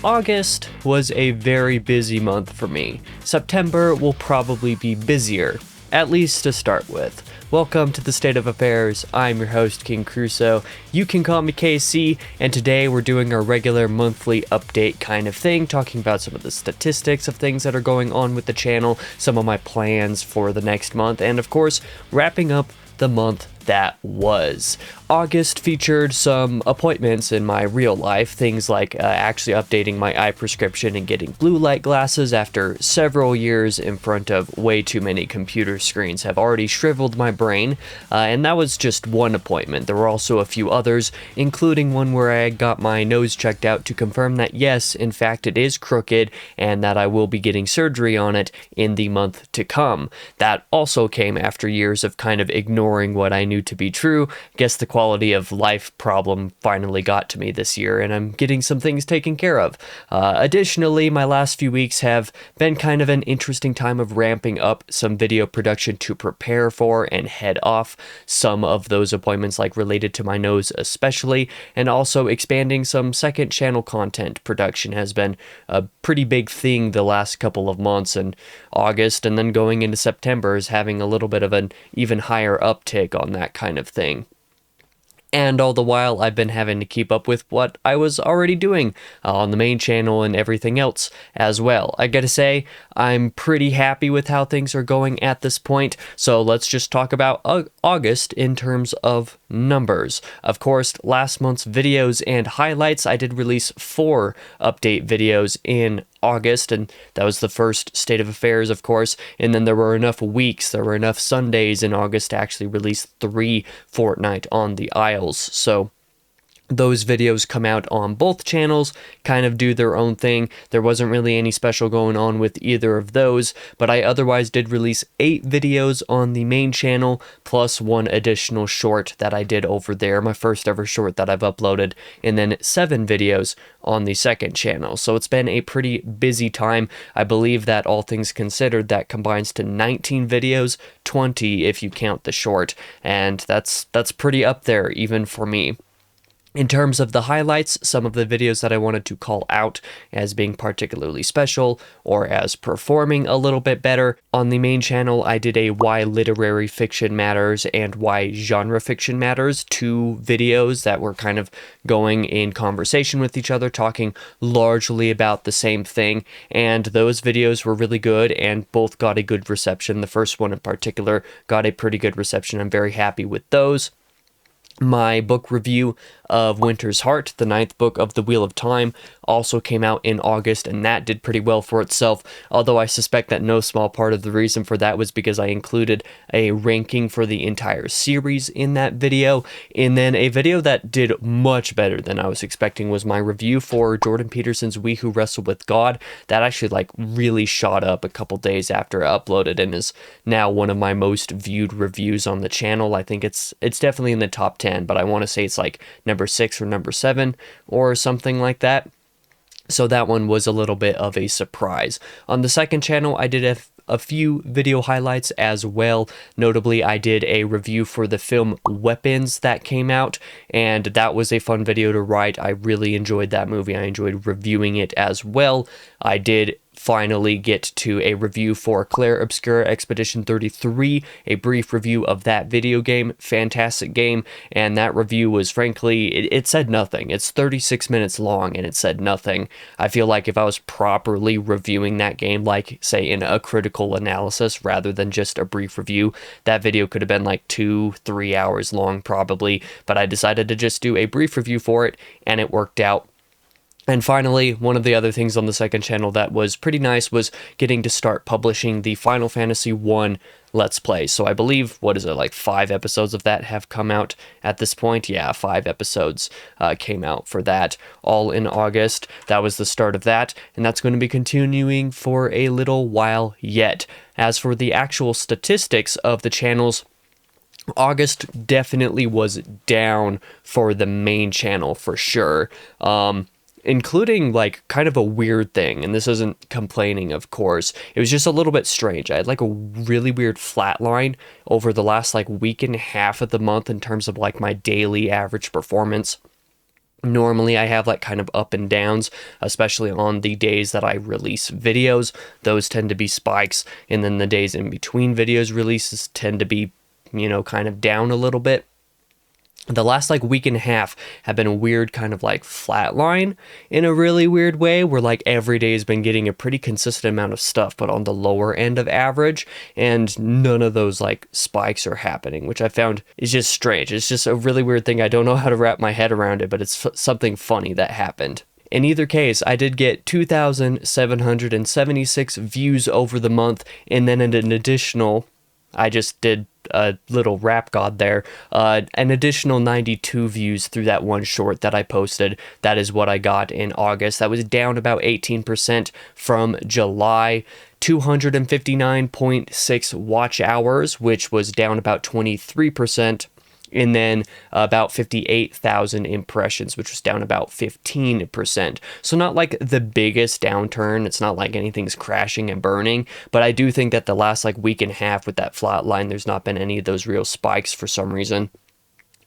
August was a very busy month for me. September will probably be busier, at least to start with. Welcome to the State of Affairs. I'm your host, King Crusoe. You can call me KC, and today we're doing our regular monthly update kind of thing, talking about some of the statistics of things that are going on with the channel, some of my plans for the next month, and of course, wrapping up the month that was. August featured some appointments in my real life, things like actually updating my eye prescription and getting blue light glasses after several years in front of way too many computer screens have already shriveled my brain, and that was just one appointment. There were also a few others, including one where I got my nose checked out to confirm that yes, in fact it is crooked, and that I will be getting surgery on it in the month to come. That also came after years of kind of ignoring what I knew to be true. I guess the quality of life problem finally got to me this year, and I'm getting some things taken care of. Additionally, my last few weeks have been kind of an interesting time of ramping up some video production to prepare for and head off some of those appointments, like related to my nose especially, and also expanding some second channel content production has been a pretty big thing the last couple of months, and August and then going into September is having a little bit of an even higher uptick on that kind of thing. And all the while, I've been having to keep up with what I was already doing on the main channel and everything else as well. I gotta say, I'm pretty happy with how things are going at this point, so let's just talk about August in terms of numbers. Of course, last month's videos and highlights, I did release 4 update videos in August, and that was the first State of Affairs, of course, and then there were enough weeks, there were enough Sundays in August to actually release 3 Fortnite on the Isles, so those videos come out on both channels, kind of do their own thing. There wasn't really any special going on with either of those, but I otherwise did release 8 videos on the main channel, plus 1 additional short that I did over there, my first ever short that I've uploaded, and then 7 videos on the second channel. So it's been a pretty busy time. I believe that all things considered, that combines to 19 videos, 20 if you count the short, and that's pretty up there even for me. In terms of the highlights, some of the videos that I wanted to call out as being particularly special or as performing a little bit better. On the main channel, I did a Why Literary Fiction Matters and Why Genre Fiction Matters, 2 videos that were kind of going in conversation with each other, talking largely about the same thing, and those videos were really good and both got a good reception. The first one in particular got a pretty good reception. I'm very happy with those. My book review of Winter's Heart, the 9th book of the Wheel of Time, also came out in August, and that did pretty well for itself, although I suspect that no small part of the reason for that was because I included a ranking for the entire series in that video. And then a video that did much better than I was expecting was my review for Jordan Peterson's We Who Wrestle with God. That actually really shot up a couple days after I uploaded and is now one of my most viewed reviews on the channel. I think it's definitely in the top 10, but I want to say it's like number 6 or number 7 or something like that. So that one was a little bit of a surprise. On the second channel, I did a few video highlights as well. Notably, I did a review for the film Weapons that came out, and that was a fun video to write. I really enjoyed that movie. I enjoyed reviewing it as well. I did finally get to a review for Claire Obscura Expedition 33, a brief review of that video game. Fantastic game, and that review was frankly, it said nothing. It's 36 minutes long and it said nothing. I feel like if I was properly reviewing that game, like say in a critical analysis rather than just a brief review, that video could have been like 2-3 hours long probably, but I decided to just do a brief review for it and it worked out. And finally, one of the other things on the second channel that was pretty nice was getting to start publishing the Final Fantasy I Let's Play. So I believe, 5 episodes of that have come out at this point? Yeah, 5 episodes came out for that, all in August. That was the start of that, and that's going to be continuing for a little while yet. As for the actual statistics of the channels, August definitely was down for the main channel for sure. Including kind of a weird thing, and this isn't complaining, of course. It was just a little bit strange. I had a really weird flat line over the last week and a half of the month in terms of my daily average performance. Normally, I have like kind of up and downs, especially on the days that I release videos. Those tend to be spikes, and then the days in between videos releases tend to be, kind of down a little bit. The last like week and a half have been a weird kind of like flat line in a really weird way, where like every day has been getting a pretty consistent amount of stuff, but on the lower end of average, and none of those like spikes are happening, which I found is just strange. It's just a really weird thing. I don't know how to wrap my head around it, but it's something funny that happened. In either case, I did get 2,776 views over the month, and then an additional, I just did a little rap god there, an additional 92 views through that one short that I posted. That is what I got in August. That was down about 18% from July. 259.6 watch hours, which was down about 23%. And then about 58,000 impressions, which was down about 15%. So not like the biggest downturn. It's not like anything's crashing and burning, but I do think that the last like week and a half with that flat line, there's not been any of those real spikes for some reason.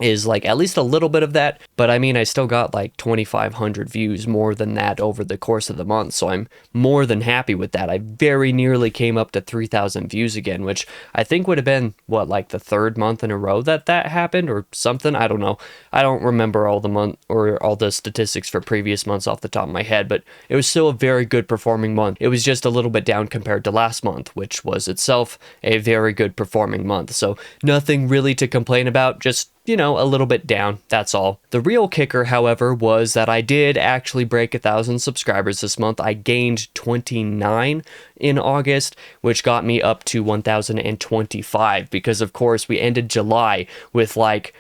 Is like at least a little bit of that, but I mean, I still got like 2,500 views, more than that over the course of the month, so I'm more than happy with that. I very nearly came up to 3,000 views again, which I think would have been, like the third month in a row that happened or something. I don't know. I don't remember all the month or all the statistics for previous months off the top of my head, but it was still a very good performing month. It was just a little bit down compared to last month, which was itself a very good performing month, so nothing really to complain about, just a little bit down, that's all. The real kicker, however, was that I did actually break 1,000 subscribers this month. I gained 29 in August, which got me up to 1,025, because of course we ended July with like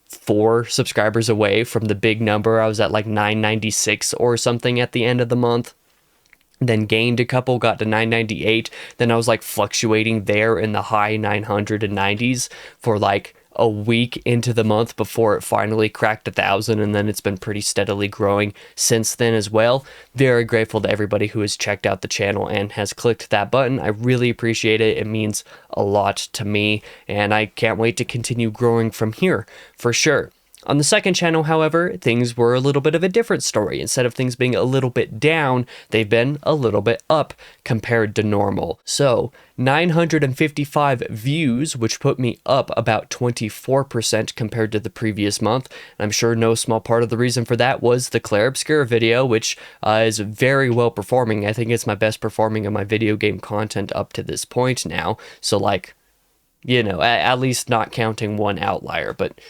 4 subscribers away from the big number. I was at like 996 or something at the end of the month. Then gained a couple, got to 998. Then I was like fluctuating there in the high 990s for like a week into the month before it finally cracked 1,000, and then it's been pretty steadily growing since then as well. Very grateful to everybody who has checked out the channel and has clicked that button. I really appreciate it. It means a lot to me, and I can't wait to continue growing from here for sure. On the second channel, however, things were a little bit of a different story. Instead of things being a little bit down, they've been a little bit up compared to normal. So 955 views, which put me up about 24% compared to the previous month. I'm sure no small part of the reason for that was the Claire Obscura video, which is very well performing. I think it's my best performing of my video game content up to this point now. So like, at least not counting one outlier, but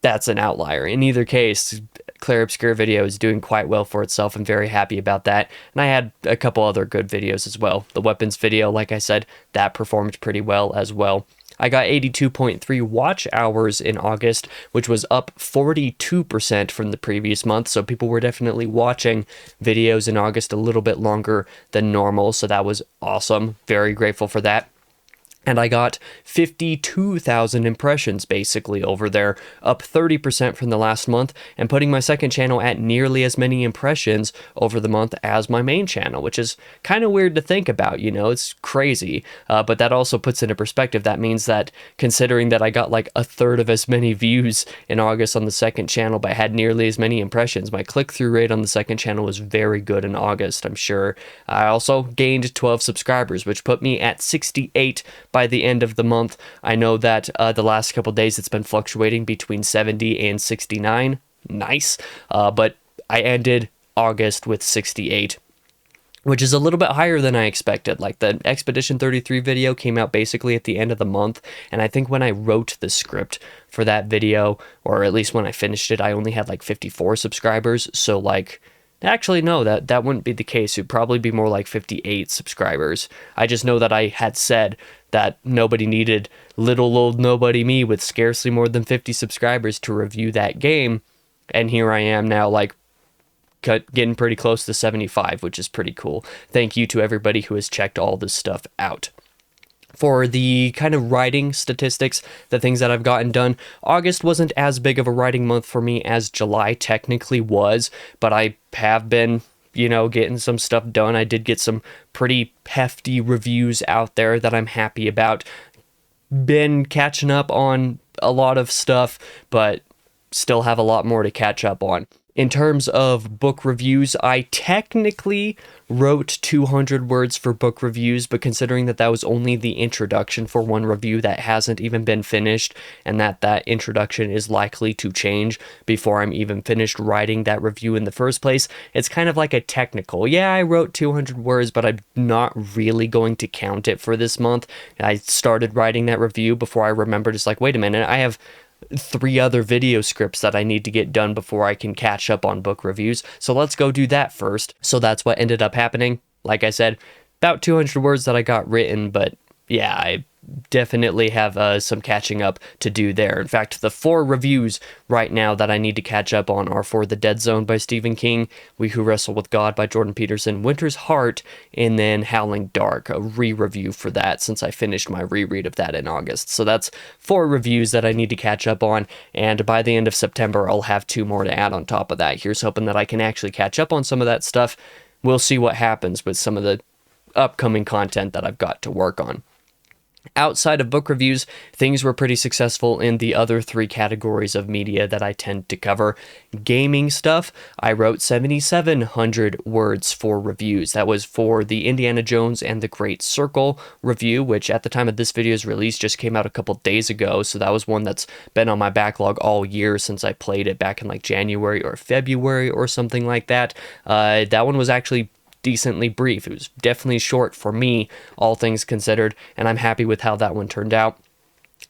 that's an outlier. In either case, Claire Obscura video is doing quite well for itself. I'm very happy about that. And I had a couple other good videos as well. The weapons video, like I said, that performed pretty well as well. I got 82.3 watch hours in August, which was up 42% from the previous month. So people were definitely watching videos in August a little bit longer than normal. So that was awesome. Very grateful for that. And I got 52,000 impressions basically over there, up 30% from the last month, and putting my second channel at nearly as many impressions over the month as my main channel, which is kind of weird to think about, it's crazy. But that also puts into perspective, that means that considering that I got like a third of as many views in August on the second channel, but had nearly as many impressions, my click-through rate on the second channel was very good in August, I'm sure. I also gained 12 subscribers, which put me at 68 by the end of the month. I know that the last couple days it's been fluctuating between 70 and 69. Nice. But I ended August with 68, which is a little bit higher than I expected. Like the Expedition 33 video came out basically at the end of the month, and I think when I wrote the script for that video, or at least when I finished it, I only had like 54 subscribers. So like, actually, no, that wouldn't be the case. It'd probably be more like 58 subscribers. I just know that I had said that nobody needed little old nobody me with scarcely more than 50 subscribers to review that game. And here I am now, like, getting pretty close to 75, which is pretty cool. Thank you to everybody who has checked all this stuff out. For the kind of writing statistics, the things that I've gotten done, August wasn't as big of a writing month for me as July technically was, but I have been, getting some stuff done. I did get some pretty hefty reviews out there that I'm happy about. Been catching up on a lot of stuff, but still have a lot more to catch up on. In terms of book reviews, I technically wrote 200 words for book reviews, but considering that that was only the introduction for one review that hasn't even been finished, and that introduction is likely to change before I'm even finished writing that review in the first place, it's kind of like a technical. Yeah, I wrote 200 words, but I'm not really going to count it for this month. I started writing that review before I remembered, it's like, wait a minute, I have 3 other video scripts that I need to get done before I can catch up on book reviews. So let's go do that first. So that's what ended up happening. Like I said, about 200 words that I got written, but yeah, I definitely have some catching up to do there. In fact, the 4 reviews right now that I need to catch up on are for The Dead Zone by Stephen King, We Who Wrestle with God by Jordan Peterson, Winter's Heart, and then Howling Dark, a re-review for that since I finished my reread of that in August. So that's 4 reviews that I need to catch up on, and by the end of September, I'll have 2 more to add on top of that. Here's hoping that I can actually catch up on some of that stuff. We'll see what happens with some of the upcoming content that I've got to work on. Outside of book reviews, things were pretty successful in the other 3 categories of media that I tend to cover. Gaming stuff, I wrote 7,700 words for reviews. That was for the Indiana Jones and the Great Circle review, which at the time of this video's release just came out a couple days ago, so that was one that's been on my backlog all year since I played it back in like January or February or something like that. That one was actually decently brief. It was definitely short for me, all things considered, and I'm happy with how that one turned out.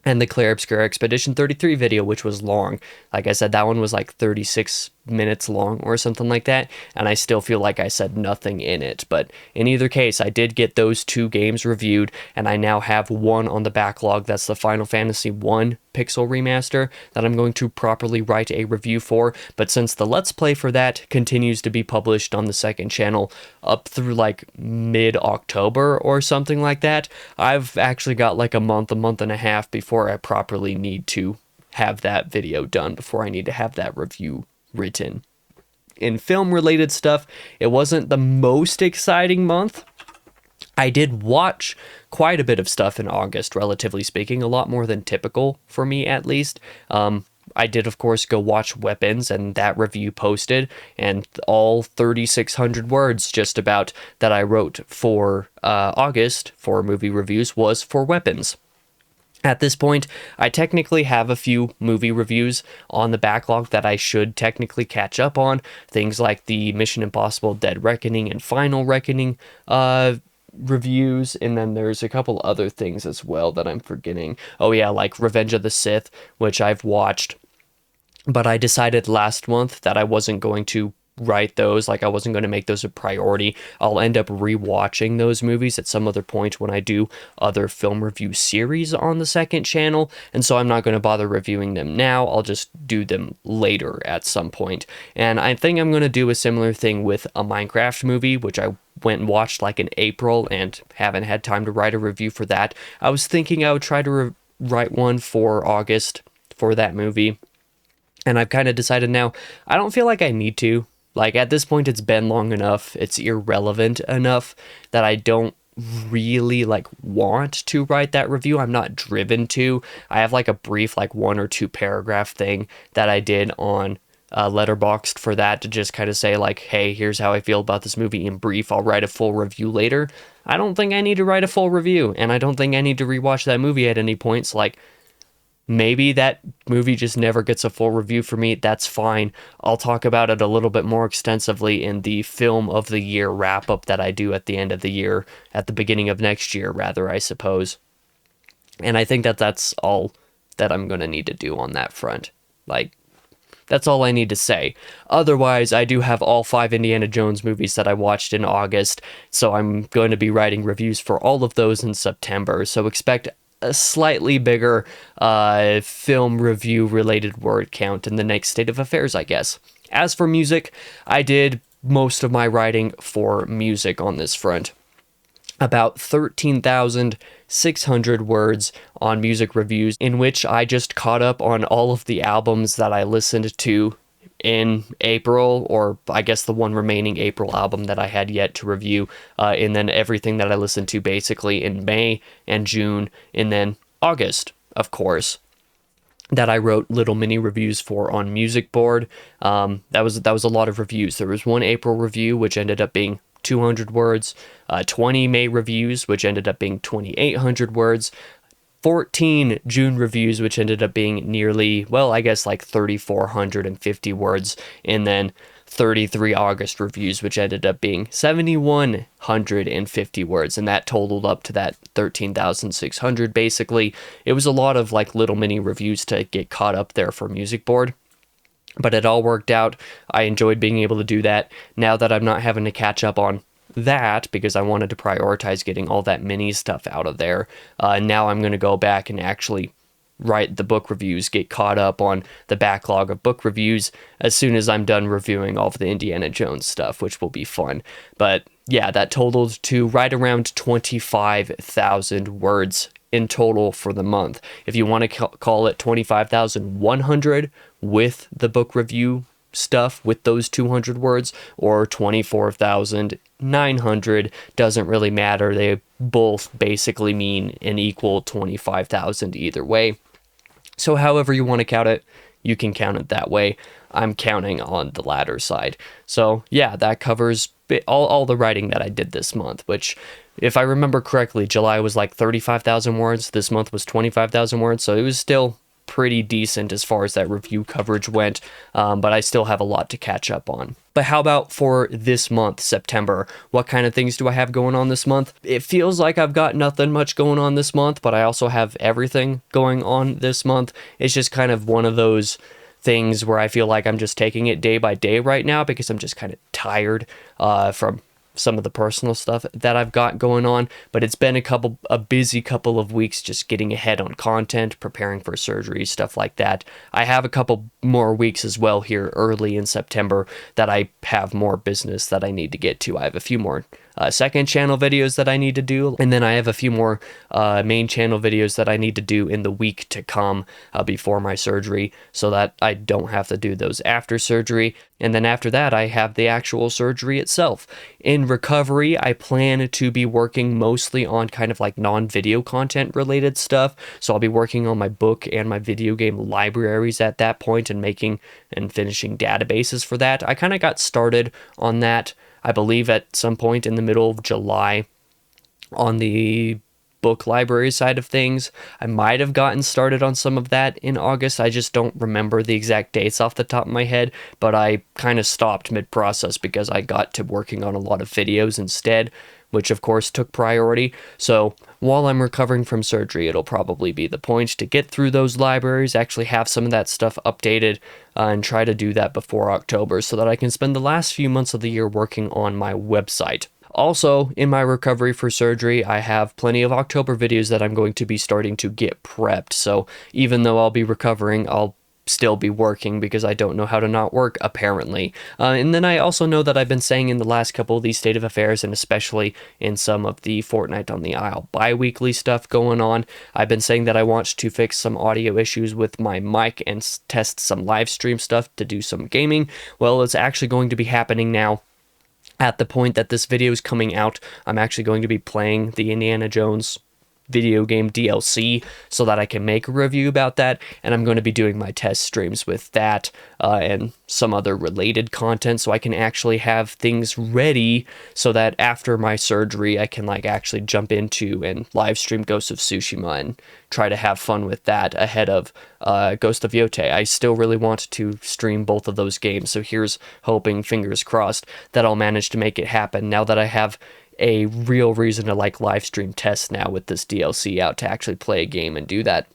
And the Claire Obscura Expedition 33 video, which was long. Like I said, that one was like 36 minutes long or something like that, and I still feel like I said nothing in it. But in either case, I did get those 2 games reviewed, and I now have one on the backlog. That's the Final Fantasy 1 Pixel Remaster that I'm going to properly write a review for. But since the Let's Play for that continues to be published on the second channel up through like mid-October or something like that, I've actually got like a month and a half before I properly need to have that video done, before I need to have that review written. In film-related stuff, it wasn't the most exciting month. I did watch quite a bit of stuff in August, relatively speaking, a lot more than typical for me, at least. I did, of course, go watch Weapons, and that review posted, and all 3,600 words just about that I wrote for August for movie reviews was for Weapons. At this point, I technically have a few movie reviews on the backlog that I should technically catch up on. Things like the Mission Impossible Dead Reckoning and Final Reckoning reviews, and then there's a couple other things as well that I'm forgetting. Oh yeah, like Revenge of the Sith, which I've watched, but I decided last month that I wasn't going to write those, like I wasn't going to make those a priority. I'll end up rewatching those movies at some other point when I do other film review series on the second channel, and so I'm not going to bother reviewing them now. I'll just do them later at some point. And I think I'm going to do a similar thing with a Minecraft movie, which I went and watched like in April and haven't had time to write a review for that. I was thinking I would try to write one for August for that movie, and I've kind of decided now I don't feel like I need to. Like, at this point, it's been long enough, it's irrelevant enough that I don't really, like, want to write that review. I'm not driven to. I have, like, a brief, like, 1 or 2 paragraph thing that I did on Letterboxd for that, to just kind of say, like, hey, here's how I feel about this movie in brief. I'll write a full review later. I don't think I need to write a full review, and I don't think I need to rewatch that movie at any points. Like, maybe that movie just never gets a full review for me. That's fine. I'll talk about it a little bit more extensively in the Film of the Year wrap-up that I do at the end of the year, at the beginning of next year, rather, I suppose. And I think that that's all that I'm going to need to do on that front. Like, that's all I need to say. Otherwise, I do have all 5 Indiana Jones movies that I watched in August, so I'm going to be writing reviews for all of those in September. So expect a slightly bigger film review related word count in the next state of affairs, I guess. As for music, I did most of my writing for music on this front. About 13,600 words on music reviews, in which I just caught up on all of the albums that I listened to in April, or I guess the one remaining April album that I had yet to review, and then everything that I listened to basically in May and June, and then August, of course. that I wrote little mini reviews for on Music Board. That was a lot of reviews. There was one April review, which ended up being 200 words, 20 May reviews, which ended up being 2,800 words, 14 June reviews, which ended up being nearly, well, I guess like 3,450 words, and then 33 August reviews, which ended up being 7,150 words, and that totaled up to that 13,600 basically. It was a lot of like little mini reviews to get caught up there for Music Board, but it all worked out. I enjoyed being able to do that. Now that I'm not having to catch up on that because I wanted to prioritize getting all that mini stuff out of there, now I'm going to go back and actually write the book reviews, get caught up on the backlog of book reviews as soon as I'm done reviewing all of the Indiana Jones stuff, which will be fun. But yeah, that totaled to right around 25,000 words in total for the month. If you want to call it 25,100 with the book review stuff with those 200 words, or 24,900, doesn't really matter. They both basically mean an equal 25,000 either way. So however you want to count it, you can count it that way. I'm counting on the latter side. So yeah, that covers all the writing that I did this month, which, if I remember correctly, July was like 35,000 words. This month was 25,000 words. So it was still pretty decent as far as that review coverage went, but I still have a lot to catch up on. But how about for this month, September? What kind of things do I have going on this month? It feels like I've got nothing much going on this month, but I also have everything going on this month. It's just kind of one of those things where I feel like I'm just taking it day by day right now because I'm just kind of tired from some of the personal stuff that I've got going on. But it's been a busy couple of weeks just getting ahead on content, preparing for surgery, stuff like that. I have a couple more weeks as well here early in September that I have more business that I need to get to. I have a few more second channel videos that I need to do, and then I have a few more main channel videos that I need to do in the week to come before my surgery, so that I don't have to do those after surgery. And then after that, I have the actual surgery itself. In recovery, I plan to be working mostly on kind of like non-video content related stuff. So I'll be working on my book and my video game libraries at that point and making and finishing databases for that. I kind of got started on that, I believe, at some point in the middle of July on the book library side of things. I might have gotten started on some of that in August. I just don't remember the exact dates off the top of my head, but I kind of stopped mid-process because I got to working on a lot of videos instead, which of course took priority. So while I'm recovering from surgery, it'll probably be the point to get through those libraries, actually have some of that stuff updated, and try to do that before October so that I can spend the last few months of the year working on my website. Also, in my recovery for surgery, I have plenty of October videos that I'm going to be starting to get prepped. So even though I'll be recovering, I'll still be working because I don't know how to not work, apparently. And then I also know that I've been saying in the last couple of these State of Affairs, and especially in some of the Fortnite on the Isle bi-weekly stuff going on, I've been saying that I want to fix some audio issues with my mic and test some live stream stuff to do some gaming. Well, it's actually going to be happening now. At the point that this video is coming out, I'm actually going to be playing the Indiana Jones video game DLC so that I can make a review about that, and I'm going to be doing my test streams with that and some other related content so I can actually have things ready so that after my surgery I can like actually jump into and live stream Ghost of Tsushima and try to have fun with that ahead of Ghost of Yote. I still really want to stream both of those games, so here's hoping, fingers crossed, that I'll manage to make it happen now that I have a real reason to like live stream tests now with this DLC out to actually play a game and do that.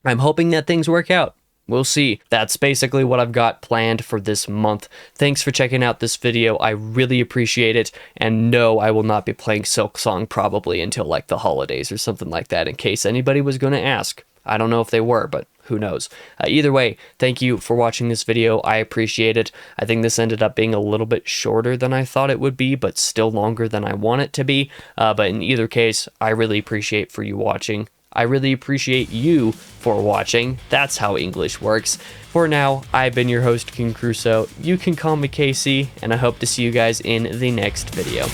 I'm hoping that things work out. We'll see. That's basically what I've got planned for this month. Thanks for checking out this video. I really appreciate it. And no, I will not be playing Silk Song probably until like the holidays or something like that, in case anybody was going to ask. I don't know if they were, but who knows. Either way, thank you for watching this video. I appreciate it. I think this ended up being a little bit shorter than I thought it would be, but still longer than I want it to be. But in either case, I really appreciate for you watching. I really appreciate you for watching. That's how English works. For now, I've been your host, King Crusoe. You can call me Casey, and I hope to see you guys in the next video.